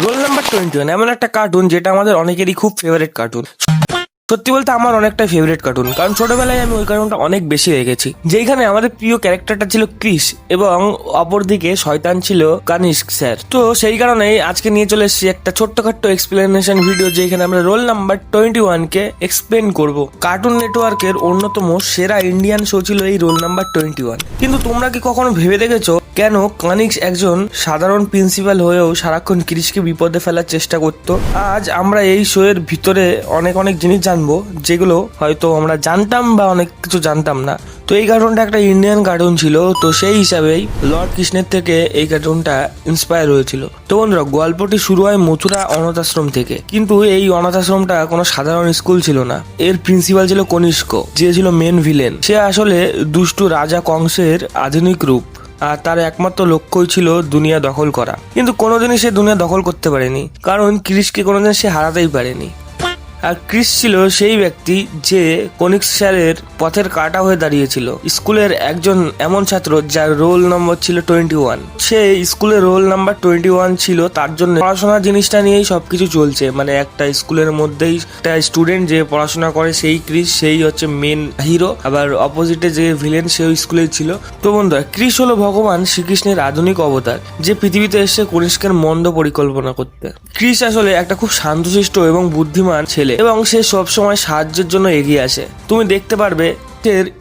Roll number 21 এমন একটা cartoon যেটা আমাদের অনেকেরই খুব ফেভারিট কার্টুন। সত্যি বলতে আমার অনেকটা ফেভারিট কার্টুন, কারণ ছোটবেলায় আমি ওই কার্টুনটা অনেক বেশি দেখেছি। যেখানে আমাদের প্রিয় ক্যারেক্টারটা ছিল ক্রিস এবং অপরদিকে শয়তান ছিল কানিস্ক স্যার। তো সেই কারণেই আজকে নিয়ে চলে এসেছি একটা ছোট্টখাট্ট এক্সপ্লেনেশন ভিডিও, যেখানে আমরা রোল নাম্বার 21 কে এক্সপ্লেন করব। কার্টুন নেটওয়ার্কের অন্যতম সেরা ইন্ডিয়ান শো ছিল এই রোল নাম্বার 21। কিন্তু তোমরা কি কখনো ভেবে দেখেছো কেন কানিক্স একজন সাধারণ প্রিন্সিপাল হয়েও সারাক্ষণ ক্রিসকে বিপদে ফেলার চেষ্টা করতো? আজ আমরা এই শো এর ভিতরে অনেক জিনিস জানবো, যেগুলো হয়তো আমরা জানতাম বা অনেক কিছু জানতাম না। তো এই কার্টুনটা একটা ইন্ডিয়ান কার্টুন ছিল, তো সেই হিসাবেই লর্ড কৃষ্ণের থেকে এই কার্টুনটা ইন্সপায়ার হয়েছিল। তো বন্ধুরা, গল্পটি শুরু হয় মথুরা অনাথ আশ্রম থেকে। কিন্তু এই অনাথ আশ্রমটা কোনো সাধারণ স্কুল ছিল না। এর প্রিন্সিপাল ছিল কনিষ্ক, যে ছিল মেন ভিলেন। সে আসলে দুষ্টু রাজা কংসের আধুনিক রূপ, আর তার একমাত্র লক্ষ্যই ছিল দুনিয়া দখল করা। কিন্তু কোনোদিনই সে দুনিয়া দখল করতে পারেনি, কারণ ক্রিসকে কোনোদিন সে হারাতেই পারেনি। আর ক্রিস ছিল সেই ব্যক্তি যে কনিক্স স্যারের পথের কাঁটা হয়ে দাঁড়িয়েছিল। স্কুলের একজন এমন ছাত্র যার রোল নম্বর ছিল 21। সে স্কুলের রোল নাম্বার 21 ছিল, তার জন্য পড়াশোনার জিনিসটা নিয়েই সবকিছু চলছে। মানে একটা স্কুলের মধ্যেই একটা স্টুডেন্ট যে পড়াশোনা করে সেই ক্রিস, সেই হচ্ছে মেন হিরো। আবার অপোজিটে যে ভিলেন সেও স্কুলেই ছিল। তো বন্ধুরা, ক্রিস হলো ভগবান শ্রীকৃষ্ণের আধুনিক অবতার, যে পৃথিবীতে এসে কনিষ্কের মন্দ পরিকল্পনা করতে। ক্রিস আসলে একটা খুব শান্তশিষ্ট এবং বুদ্ধিমান ছেলে, এবং সে সবসময় সাহায্যের জন্য এগিয়ে আসে। তুমি দেখতে পারবে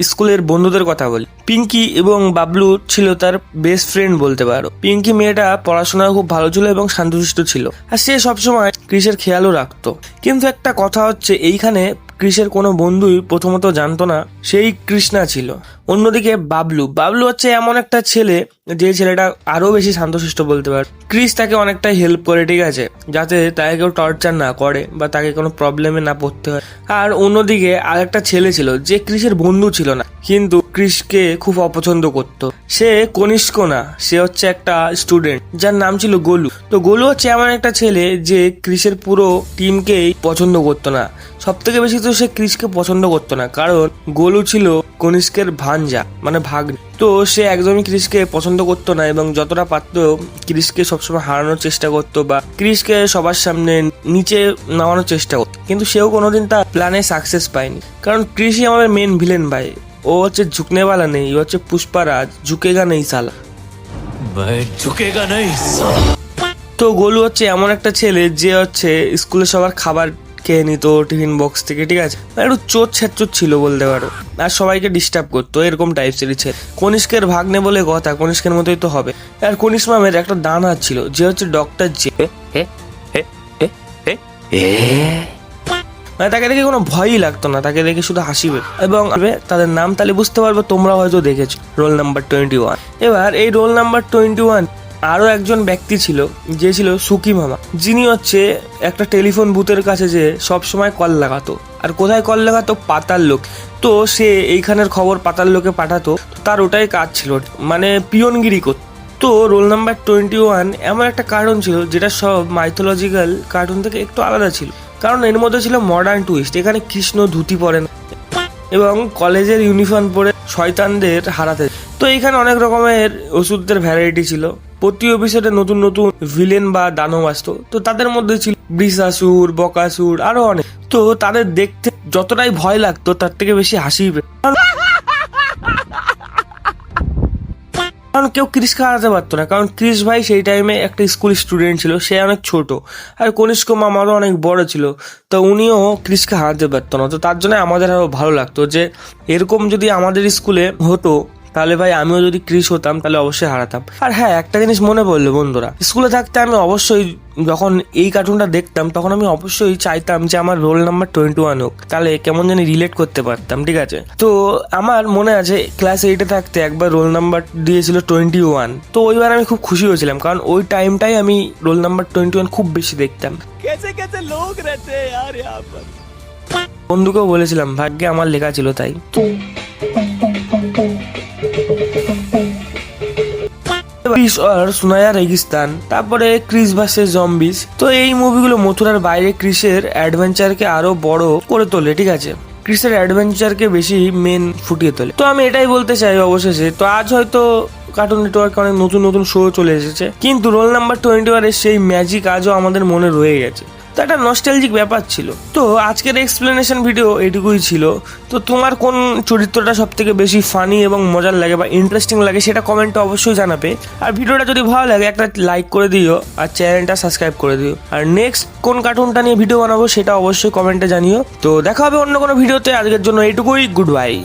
স্কুলের বন্ধুদের কথা বলি। পিঙ্কি এবং বাবলু ছিল তার বেস্ট ফ্রেন্ড বলতে পারো। পিঙ্কি মেয়েটা পড়াশোনায় খুব ভালো ছিল এবং শান্তশিষ্ট ছিল, আর সে সবসময় ক্রিসের খেয়ালও রাখতো। কিন্তু একটা কথা হচ্ছে, এইখানে ক্রিসের কোনো বন্ধুই প্রথমত জানতো না সেই কৃষ্ণা ছিল। অন্যদিকে বাবলু হচ্ছে এমন একটা ছেলে, যে ছেলেটা আরো বেশি শান্তশিষ্ট বলতে পারে। ক্রিস তাকে অনেকটাই হেল্প করে, ঠিক আছে, যাতে তাকে কেউ টর্চার না করে বা তাকে কোনো প্রবলেমে না পড়তে হয়। আর অন্যদিকে আরেকটা ছেলে ছিল যে ক্রিসের বন্ধু ছিল না, কিন্তু ক্রিসকে খুব অপছন্দ করত। সে কনিষ্ক না, সে হচ্ছে একটা স্টুডেন্ট যার নাম ছিল গোলু। তো গোলু হচ্ছে এমন একটা ছেলে যে ক্রিসের পুরো টিমকেই পছন্দ করতো না। সব থেকে বেশি তো সে ক্রিসকে পছন্দ করতো না, কারণ গোলু ছিল কনিষ্কের ভাঞ্জা, মানে ভাগ্নে। তো সে একদমই ক্রিসকে পছন্দ করতো না, এবং যতটা পারতো ক্রিসকে সবসময় হারানোর চেষ্টা করতো বা ক্রিসকে সবার সামনে নিচে নামানোর চেষ্টা করতো। কিন্তু সেও কোনোদিন তার প্ল্যানে সাকসেস পায়নি, কারণ ক্রিসই আমাদের মেন ভিলেন ভাই। ও হচ্ছে ঝুঁকনেওয়ালা নেই, ও হচ্ছে পুষ্পারাজ, ঝুঁকেগা নেই সালা, ঝুঁকেগা নেই। তো গোলু হচ্ছে এমন একটা ছেলে যে হচ্ছে স্কুলে সবার খাবার খেয়ে নিত টিফিন বক্স থেকে, ঠিক আছে, একটু চোর ছ্যাচোর ছিল বলতে পারো, আর সবাইকে ডিস্টার্ব করতো, এরকম টাইপসেরই ছেলে। কনিষ্কের ভাগ্নে বলে কথা, কনিষ্কের মতোই তো হবে। আর কনিষ্ক মামের একটা ডান হাত ছিল, যে হচ্ছে ডক্টর জে। মানে তাকে দেখে কোনো ভয়ই লাগতো না, তাকে দেখে শুধু হাসিবে। এবং তাদের নাম তাহলে বুঝতে পারবে, তোমরা হয়তো দেখেছো, রোল নাম্বার 21। এবার এই রোল নাম্বার 21 আরো একজন ব্যক্তি ছিল, যে ছিল সুকি মামা, যিনি হচ্ছে একটা টেলিফোন বুথের কাছে যে সব সময় কল লাগাতো। আর কোথায় কল লাগাতো? পাতাল লোক। তো সে এইখানের খবর পাতাল লোকে পাঠাতো, তার ওটাই কাজ ছিল, মানে পিয়নগিরি করতো। তো রোল নাম্বার 21 এমন একটা কার্টুন ছিল যেটা সব মাইথোলজিক্যাল কার্টুন থেকে একটু আলাদা ছিল, কারণ এর মধ্যে ছিল মডার্ন টুইস্ট। এখানে কৃষ্ণ ধুতি পরে না এবং কলেজের ইউনিফর্ম পরে শয়তানদের হারাতে। তো এখানে অনেক রকমের ওষুধের ভ্যারাইটি ছিল। প্রতি এপিসোডে নতুন ভিলেন বা দানব আসতো। তো তাদের মধ্যে ছিল বৃষাসুর, বকাসুর, আরো অনেক। তো তাদের দেখতে যতটাই ভয় লাগতো, তার থেকে বেশি হাসি, কারণ কেউ ক্রিসকে হারাতে পারতো না। কারণ ক্রিস ভাই সেই টাইমে একটা স্কুল স্টুডেন্ট ছিল, সে অনেক ছোট, আর কনিষ্ক মামারও অনেক বড় ছিল। তো উনিও ক্রিসকে হারাতে পারতো না। তো তার জন্য আমাদের আরো ভালো লাগতো যে এরকম যদি আমাদের স্কুলে হতো, তাহলে ভাই আমিও যদি ক্রিস হতাম তাহলে অবশ্যই হারাতাম। আর হ্যাঁ, একটা জিনিস মনে পড়লো বন্ধুরা, স্কুলে থাকতে আমি অবশ্যই যখন এই কার্টুনটা দেখতাম, তখন আমি অবশ্যই চাইতাম যে আমার রোল নাম্বার 21 হোক, তাহলে কেমন জানি রিলেট করতে পারতাম, ঠিক আছে। তো আমার মনে আছে ক্লাস 8-এ থাকতে একবার রোল নাম্বার দিয়েছিল 21। তো ওইবার আমি খুব খুশি হয়েছিলাম, কারণ ওই টাইমটাই আমি রোল নাম্বার 21 খুব বেশি দেখতাম। লোক রেতে यार यहाँ पर। বন্ধুকেও বলেছিলাম, ভাগ্যে আমার লেখা ছিল তাই। সুনায়া রেগিস্তান, তারপরে ক্রিস ভার্সেস জম্বিস। তো এই মুভিগুলো মথুরার বাইরে ক্রিসের অ্যাডভেঞ্চারকে আরো বড় করে তোলে, ঠিক আছে, ক্রিসের অ্যাডভেঞ্চারকে বেশি মেন ফুটিয়ে তোলে। তো আমি এটাই বলতে চাই অবশেষে। তো আজ হয়তো কার্টুন নেটওয়ার্কে অনেক নতুন নতুন শো চলে এসেছে, কিন্তু রোল নাম্বার 21 এর সেই ম্যাজিক আজও আমাদের মনে রয়ে গেছে। তো একটা নস্টালজিক ব্যাপার ছিল। তো আজকের এক্সপ্লেনেশন ভিডিও এটুকুই ছিল। তো তোমার কোন চরিত্রটা সব থেকে বেশি ফানি এবং মজার লাগে বা ইন্টারেস্টিং লাগে সেটা কমেন্টে অবশ্যই জানাবে। আর ভিডিওটা যদি ভালো লাগে একটা লাইক করে দিও আর চ্যানেলটা সাবস্ক্রাইব করে দিও। আর নেক্সট কোন কার্টুনটা নিয়ে ভিডিও বানাবো সেটা অবশ্যই কমেন্টে জানিও। তো দেখা হবে অন্য কোনো ভিডিওতে। আজকের জন্য এইটুকুই, গুড বাই।